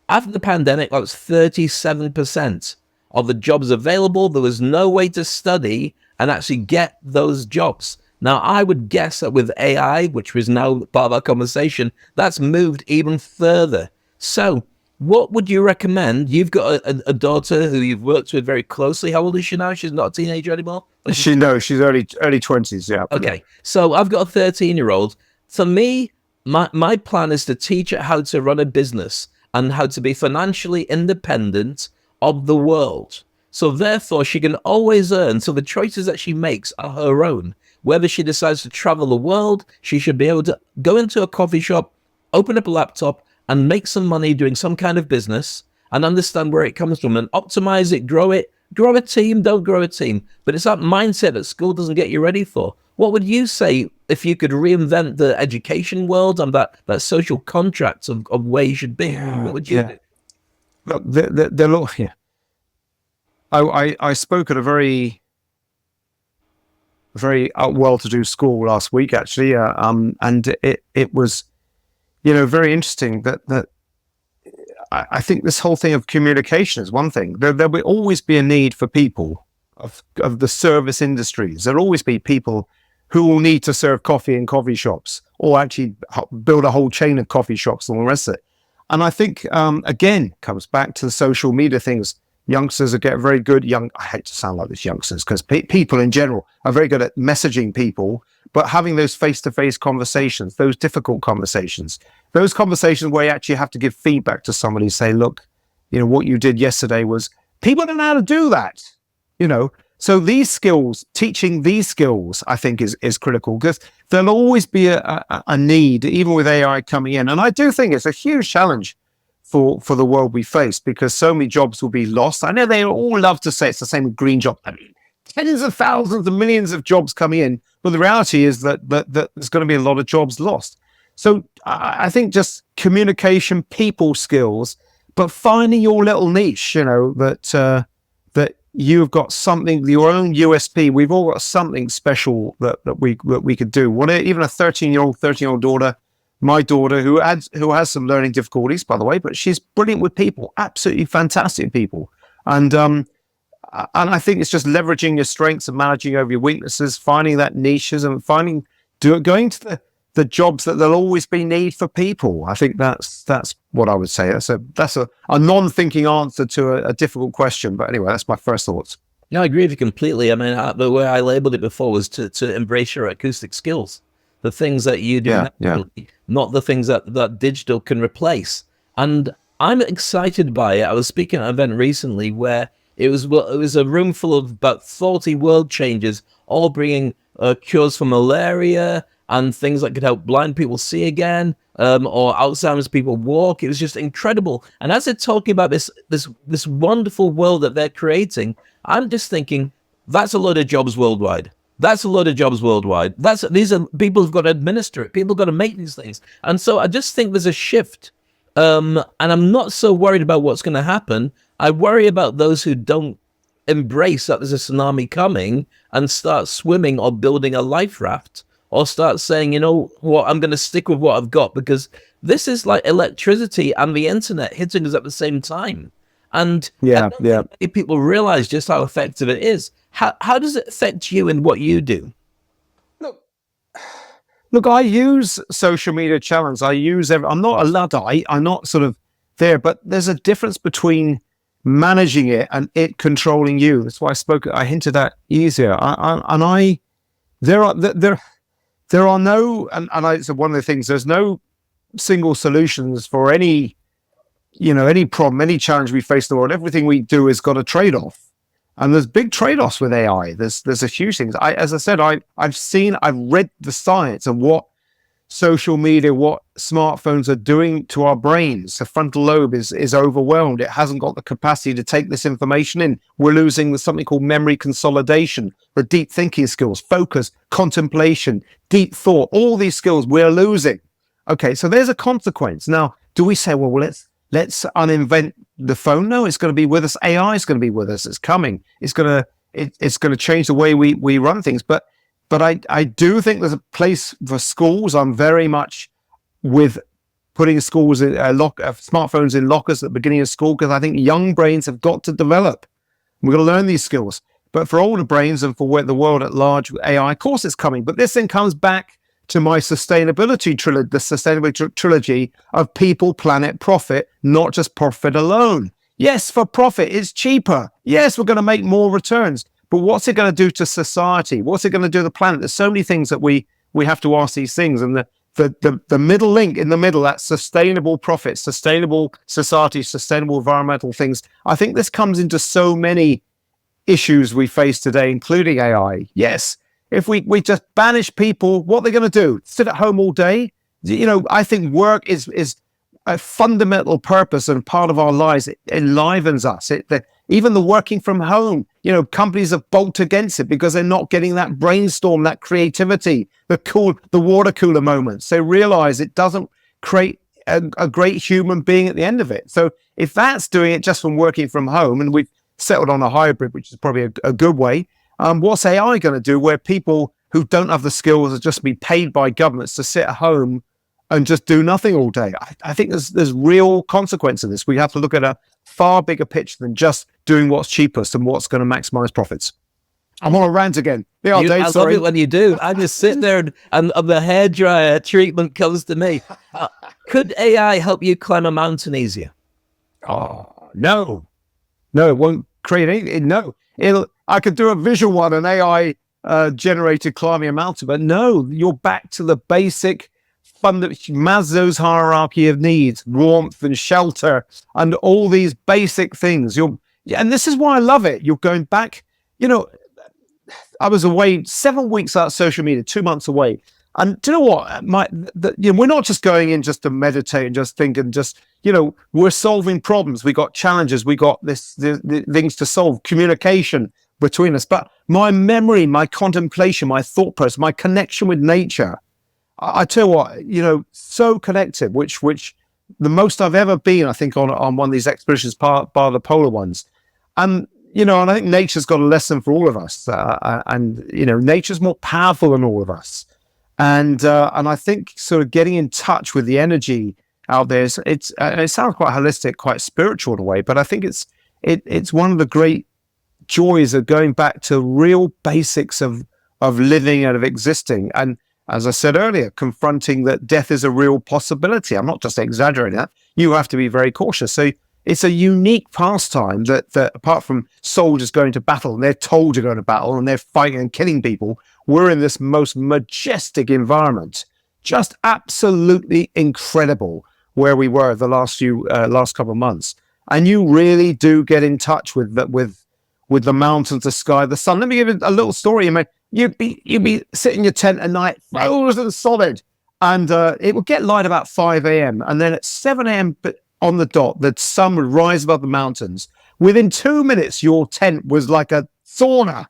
After the pandemic, that was 37% of the jobs available. There was no way to study and actually get those jobs. Now, I would guess that with AI, which was now part of our conversation, that's moved even further. So what would you recommend? You've got a daughter who you've worked with very closely. How old is she now? She's not a teenager anymore? She's early 20s, yeah. Okay, so I've got a 13-year-old. For me, my plan is to teach her how to run a business and how to be financially independent of the world. So therefore, she can always earn. So the choices that she makes are her own. Whether she decides to travel the world, she should be able to go into a coffee shop, open up a laptop, and make some money doing some kind of business and understand where it comes from and optimize it, grow a team, don't grow a team. But it's that mindset that school doesn't get you ready for. What would you say if you could reinvent the education world and that social contract of where you should be? What would you do? Look, I spoke at a very well-to-do school last week, actually, and it was, very interesting that I think this whole thing of communication is one thing. There will always be a need for people of the service industries. There'll always be people who will need to serve coffee in coffee shops or actually build a whole chain of coffee shops and all the rest of it. And I think, again, comes back to the social media things. Youngsters are getting very good. I hate to sound like this, youngsters, because people in general are very good at messaging people, but having those face-to-face conversations, those difficult conversations, those conversations where you actually have to give feedback to somebody, say, look, what you did yesterday was, people don't know how to do that, So these skills, teaching these skills, I think is critical, because there'll always be a need, even with AI coming in. And I do think it's a huge challenge for the world we face, because so many jobs will be lost. I know they all love to say it's the same with green jobs. I mean, tens of thousands of millions of jobs coming in, but the reality is that there's going to be a lot of jobs lost. So I think just communication, people skills, but finding your little niche, that you've got something, your own USP. We've all got something special that we could do. Even a 13-year-old daughter, my daughter, who has some learning difficulties, by the way, but she's brilliant with people, absolutely fantastic people. And I think it's just leveraging your strengths and managing over your weaknesses, finding that niches and going to the jobs that there'll always be need for people. I think that's what I would say. That's a non-thinking answer to a difficult question. But anyway, that's my first thoughts. Yeah, I agree with you completely. I mean, the way I labeled it before was to embrace your acoustic skills, the things that you do, not the things that digital can replace. And I'm excited by it. I was speaking at an event recently where It was a room full of about 40 world changers, all bringing cures for malaria and things that could help blind people see again, or Alzheimer's people walk. It was just incredible. And as they're talking about this wonderful world that they're creating, I'm just thinking, that's a lot of jobs worldwide. That's a lot of jobs worldwide. These are people who've got to administer it. People have got to make these things. And so I just think there's a shift. And I'm not so worried about what's going to happen. I worry about those who don't embrace that there's a tsunami coming and start swimming or building a life raft, or start saying, you know what, I'm going to stick with what I've got, because this is like electricity and the internet hitting us at the same time. And I don't think many people realize just how effective it is. How does it affect you in what you do? Look, I use social media channels. I'm not a Luddite. I'm not sort of there, but there's a difference between managing it and it controlling you. That's why I hinted at easier. There are no, so one of the things, there's no single solutions for any problem, any challenge we face in the world. Everything we do has got a trade-off. And there's big trade-offs with AI. There's a huge thing. As I said, I've read the science of what social media, what smartphones are doing to our brains. The frontal lobe is overwhelmed. It hasn't got the capacity to take this information in. We're losing something called memory consolidation, the deep thinking skills, focus, contemplation, deep thought, all these skills we're losing. Okay, so there's a consequence. Now, do we say, well, let's uninvent the phone? No, it's going to be with us. AI is going to be with us. It's coming. It's going to change the way we run things. But I do think there's a place for schools. I'm very much with putting schools in smartphones in lockers at the beginning of school, because I think young brains have got to develop. We've got to learn these skills. But for older brains and for the world at large, AI, of course, it's coming. But this then comes back to my sustainability trilogy, the sustainability trilogy of people, planet, profit, not just profit alone. Yes, for profit, it's cheaper. Yes, we're going to make more returns. But what's it going to do to society? What's it going to do to the planet? There's so many things that we have to ask these things. And the middle link in the middle, that sustainable profit, sustainable society, sustainable environmental things. I think this comes into so many issues we face today, including AI. Yes. If we just banish people, what are they going to do? Sit at home all day? I think work is a fundamental purpose and part of our lives. It enlivens us. Even the working from home, companies have bolted against it because they're not getting that brainstorm, that creativity, the water cooler moments. They realize it doesn't create a great human being at the end of it. So if that's doing it just from working from home, and we've settled on a hybrid, which is probably a good way, what's AI going to do where people who don't have the skills are just be paid by governments to sit at home and just do nothing all day? I think there's real consequence of this. We have to look at a far bigger picture than just doing what's cheapest and what's going to maximize profits. I'm on a rant again. Yeah, Dave, I love it when you do. I just sit there and the hairdryer treatment comes to me. Could AI help you climb a mountain easier? Oh, no, it won't create anything. No, I could do a visual one, an AI generated climbing a mountain, but no, you're back to the basic Maslow's hierarchy of needs, warmth and shelter, and all these basic things. And this is why I love it. You're going back. I was away 7 weeks out of social media, 2 months away, and do you know what? We're not just going in just to meditate and just think and just. We're solving problems. We got challenges. We got the things to solve. Communication between us. But my memory, my contemplation, my thought process, my connection with nature. I tell you what, so connected, which the most I've ever been, I think, on one of these expeditions, bar the polar ones. And I think nature's got a lesson for all of us. Nature's more powerful than all of us. And I think sort of getting in touch with the energy out there, it sounds quite holistic, quite spiritual in a way, but I think it's one of the great joys of going back to real basics of living and of existing. And as I said earlier, confronting that death is a real possibility. I'm not just exaggerating that. You have to be very cautious. So it's a unique pastime that apart from soldiers going to battle, and they're told to go to battle, and they're fighting and killing people, we're in this most majestic environment. Just absolutely incredible where we were the last couple of months. And you really do get in touch with with the mountains, the sky, the sun. Let me give you a little story. I mean, you'd be sitting in your tent at night, frozen solid, and it would get light about 5 a.m. And then at 7 a.m. on the dot, the sun would rise above the mountains. Within 2 minutes, your tent was like a sauna,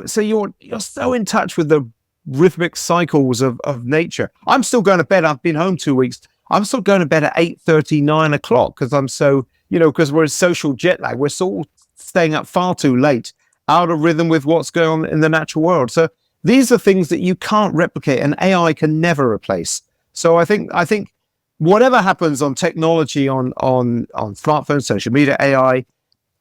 so you're so in touch with the rhythmic cycles of nature. I'm still going to bed. I've been home 2 weeks. I'm still going to bed at 8:30, 9 o'clock because I'm so, because we're in social jet lag. We're still staying up far too late, out of rhythm with what's going on in the natural world. So these are things that you can't replicate and AI can never replace. So I think whatever happens on technology, on smartphones, social media, AI,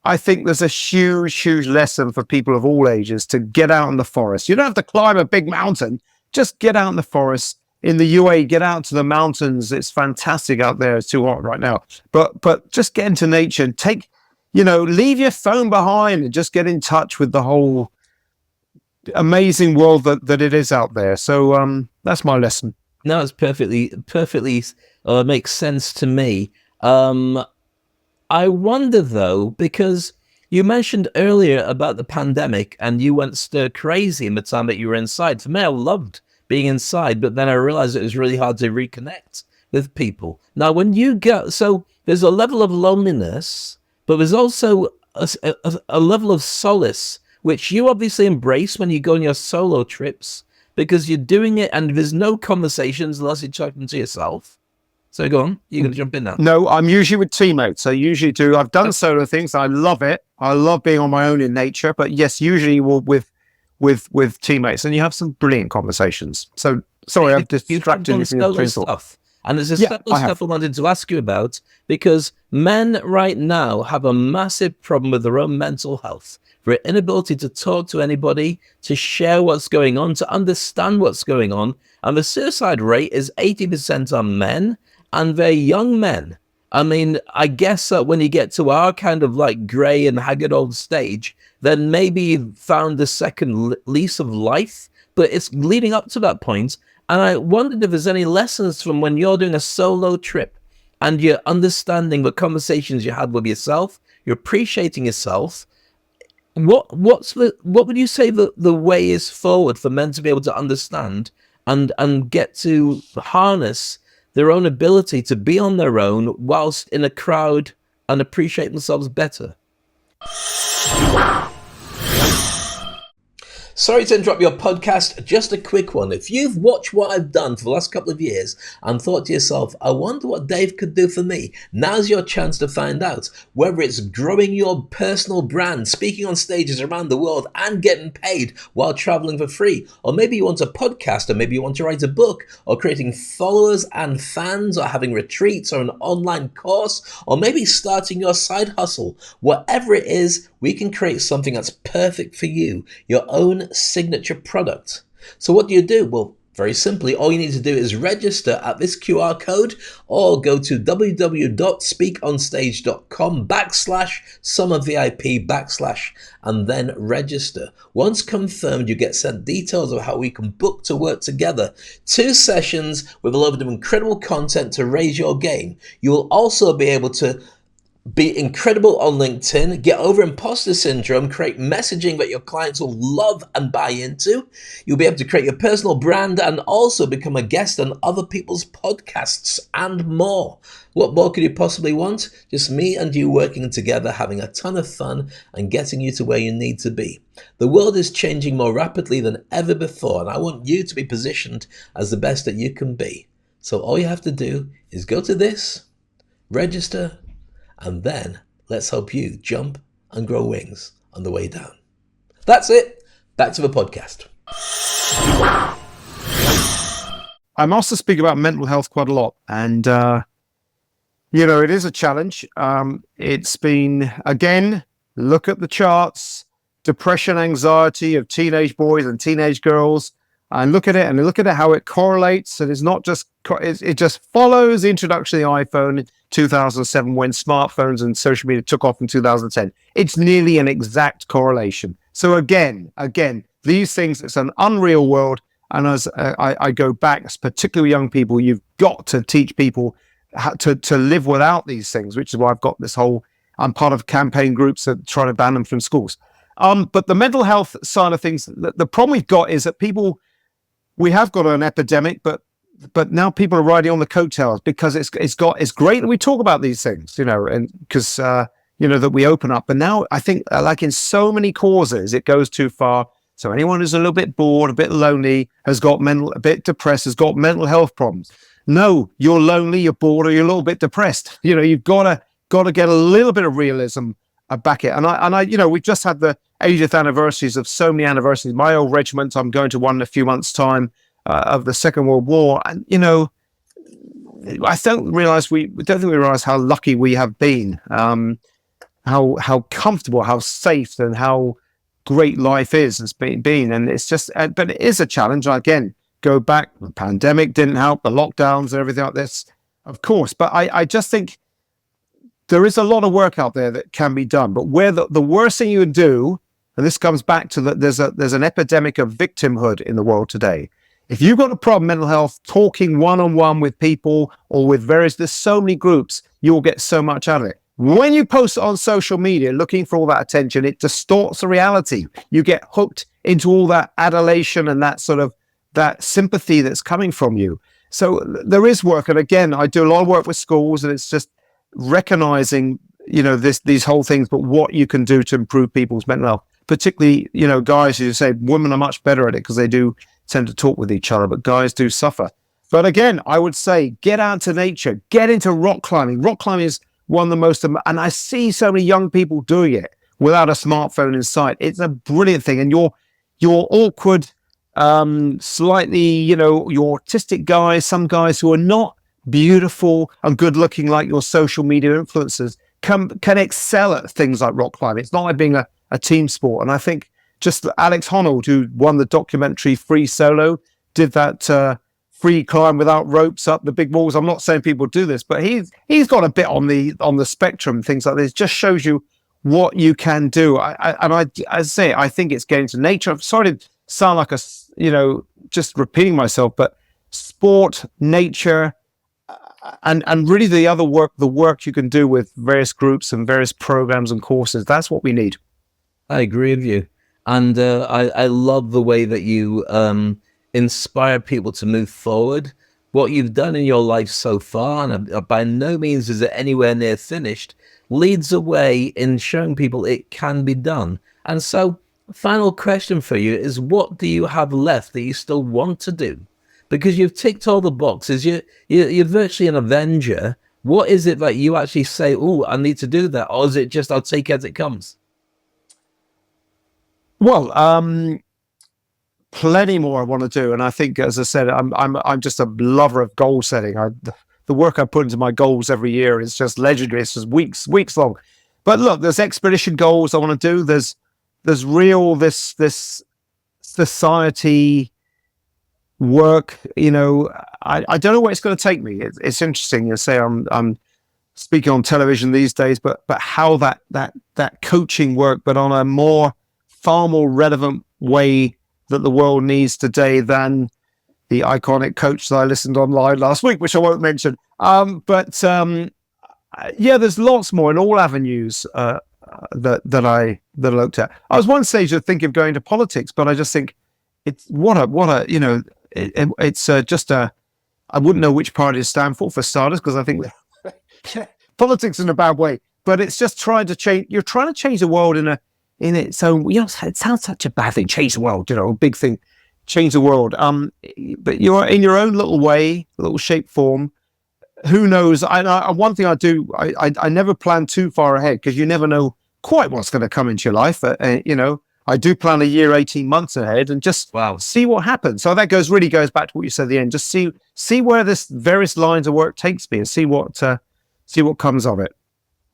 I think there's a huge lesson for people of all ages to get out in the forest. You don't have to climb a big mountain. Just get out in the forest. In the UAE, get out to the mountains. It's fantastic out there. It's too hot right now. But just get into nature and leave your phone behind and just get in touch with the whole amazing world that it is out there. So that's my lesson. No, it's perfectly makes sense to me. I wonder though, because you mentioned earlier about the pandemic and you went stir crazy in the time that you were inside. For me, I loved being inside, but then I realized it was really hard to reconnect with people. Now, when you go, so there's a level of loneliness, but there's also a level of solace, which you obviously embrace when you go on your solo trips, because you're doing it and there's no conversations unless you're talking to yourself. So go on, you're going to jump in now. No, I'm usually with teammates. I usually do. I've done solo things. I love it. I love being on my own in nature. But yes, usually with teammates, and you have some brilliant conversations. So sorry, I've distracted you from your stuff. And there's a stuff I wanted to ask you about, because men right now have a massive problem with their own mental health, their inability to talk to anybody, to share what's going on, to understand what's going on. And the suicide rate is 80% on men, and they're young men. I mean, I guess that when you get to our kind of like grey and haggard old stage, then maybe you've found the second lease of life, but it's leading up to that point. And I wondered if there's any lessons from when you're doing a solo trip and you're understanding the conversations you had with yourself, you're appreciating yourself. What would you say the way is forward for men to be able to understand and get to harness their own ability to be on their own whilst in a crowd and appreciate themselves better? Sorry to interrupt your podcast, just a quick one. If you've watched what I've done for the last couple of years and thought to yourself, I wonder what Dave could do for me, now's your chance to find out. Whether it's growing your personal brand, speaking on stages around the world and getting paid while traveling for free, or maybe you want a podcast, or maybe you want to write a book, or creating followers and fans, or having retreats or an online course, or maybe starting your side hustle. Whatever it is, we can create something that's perfect for you, your own signature product. So what do? Well, very simply, all you need to do is register at this QR code or go to www.speakonstage.com/summervip/ and then register. Once confirmed, you get sent details of how we can book to work together. 2 sessions with a load of incredible content to raise your game. You will also be able to be incredible on LinkedIn, get over imposter syndrome, create messaging that your clients will love and buy into. You'll be able to create your personal brand and also become a guest on other people's podcasts and more. What more could you possibly want? Just me and you working together, having a ton of fun and getting you to where you need to be. The world is changing more rapidly than ever before, and I want you to be positioned as the best that you can be. So all you have to do is go to this, register, and then let's help you jump and grow wings on the way down. That's it. Back to the podcast. I'm asked to speak about mental health quite a lot. And, it is a challenge. It's been, again, look at the charts, depression, anxiety of teenage boys and teenage girls, and look at it how it correlates. And it's not just, it just follows the introduction of the iPhone in 2007 when smartphones and social media took off in 2010. It's nearly an exact correlation. So again, these things, it's an unreal world. And as I go back, particularly young people, you've got to teach people how to live without these things, which is why I've got this whole, I'm part of campaign groups that try to ban them from schools. But the mental health side of things, the problem we've got is that we have got an epidemic, but now people are riding on the coattails because it's great that we talk about these things, and because that we open up. But now I think, like in so many causes, it goes too far. So anyone who's a little bit bored, a bit lonely, a bit depressed, has got mental health problems. No, you're lonely, you're bored, or you're a little bit depressed. You've got to get a little bit of realism back it. And I we've just had the 80th anniversaries of so many anniversaries. My old regiment, I'm going to one in a few months' time, of the Second World War. And, I don't think we realize how lucky we have been, how comfortable, how safe, and how great life has been. And it's just, but it is a challenge. Again, go back, the pandemic didn't help, the lockdowns and everything like this, of course. But I just think there is a lot of work out there that can be done. But where the worst thing you would do, and this comes back to that, there's an epidemic of victimhood in the world today. If you've got a problem, mental health, talking one-on-one with people or with there's so many groups, you'll get so much out of it. When you post it on social media, looking for all that attention, it distorts the reality. You get hooked into all that adulation and that sort of that sympathy that's coming from you. So there is work. And again, I do a lot of work with schools, and it's just recognizing, these whole things, but what you can do to improve people's mental health, particularly, guys, who say women are much better at it because they do tend to talk with each other, but guys do suffer. But again, I would say get out to nature, get into rock climbing. Rock climbing is one of the most, and I see so many young people doing it without a smartphone in sight. It's a brilliant thing. And your awkward, slightly, your autistic guys, some guys who are not beautiful and good looking like your social media influencers can excel at things like rock climbing. It's not like being a team sport. And I think just Alex Honnold, who won the documentary Free Solo, did that free climb without ropes up the big walls. I'm not saying people do this, but he's got a bit on the spectrum, things like this. Just shows you what you can do. I think it's getting to nature. I'm sorry to sound like just repeating myself, but sport, nature, and really the work you can do with various groups and various programs and courses. That's what we need. I agree with you. And I love the way that you inspire people to move forward. What you've done in your life so far, and by no means is it anywhere near finished, leads the way in showing people it can be done. And so, final question for you is, what do you have left that you still want to do? Because you've ticked all the boxes. You're virtually an Avenger. What is it that you actually say, oh, I need to do that? Or is it just, I'll take it as it comes? Well, plenty more I want to do, and I think, as I said, I'm just a lover of goal setting. The work I put into my goals every year is just legendary. It's just weeks long. But look, there's expedition goals I want to do. There's real this society work. I don't know where it's going to take me. It's interesting. You say I'm speaking on television these days, but how that coaching work, but on a far more relevant way that the world needs today than the iconic coach that I listened online last week, which I won't mention. There's lots more in all avenues that I looked at. I was one stage of thinking of going to politics, but I just think it's I wouldn't know which party to stand for starters, because I think politics in a bad way. But it's just trying to change. You're trying to change the world in its own. It sounds such a bad thing. Change the world, a big thing. Change the world. But you're in your own little way, little shape, form. Who knows? One thing I do, I never plan too far ahead, because you never know quite what's going to come into your life. I do plan a year, 18 months ahead, and just see what happens. So that really goes back to what you said at the end. Just see where this various lines of work takes me, and see what comes of it.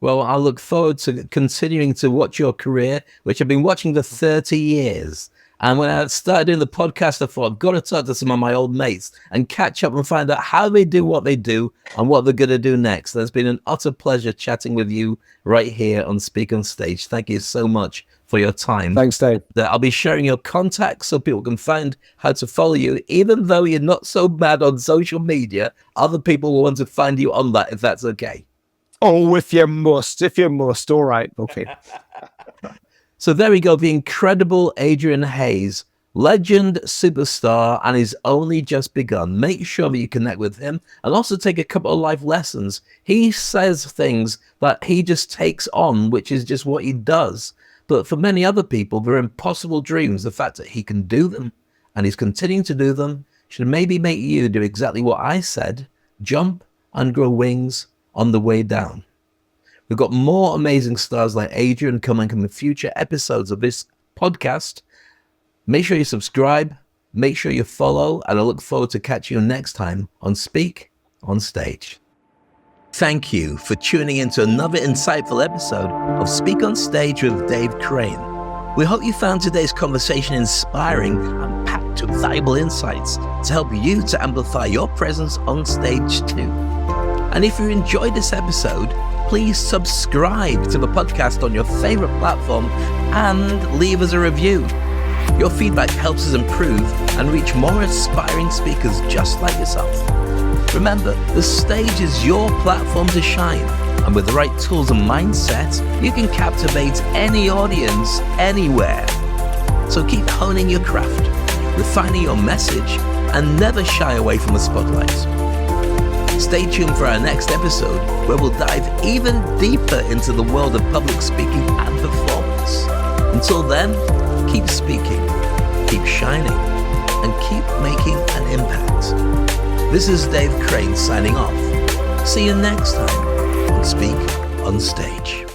Well, I look forward to continuing to watch your career, which I've been watching for 30 years. And when I started doing the podcast, I thought, I've got to talk to some of my old mates and catch up and find out how they do what they do and what they're going to do next. It's been an utter pleasure chatting with you right here on Speak on Stage. Thank you so much for your time. Thanks, Dave. I'll be sharing your contacts so people can find how to follow you. Even though you're not so bad on social media, other people will want to find you on that, if that's okay. Oh, if you must. All right. Okay. So there we go, the incredible Adrian Hayes, legend, superstar, and he's only just begun. Make sure that you connect with him and also take a couple of life lessons. He says things that he just takes on, which is just what he does. But for many other people, they're impossible dreams. The fact that he can do them and he's continuing to do them should maybe make you do exactly what I said, jump and grow wings on the way down. We've got more amazing stars like Adrian coming in the future episodes of this podcast. Make sure you subscribe, make sure you follow, and I look forward to catching you next time on Speak on Stage. Thank you for tuning in to another insightful episode of Speak on Stage with Dave Crane. We hope you found today's conversation inspiring and packed with valuable insights to help you to amplify your presence on stage too. And if you enjoyed this episode, please subscribe to the podcast on your favorite platform and leave us a review. Your feedback helps us improve and reach more aspiring speakers just like yourself. Remember, the stage is your platform to shine, and with the right tools and mindset, you can captivate any audience anywhere. So keep honing your craft, refining your message, and never shy away from the spotlight. Stay tuned for our next episode, where we'll dive even deeper into the world of public speaking and performance. Until then, keep speaking, keep shining, and keep making an impact. This is Dave Crane signing off. See you next time on Speak on Stage.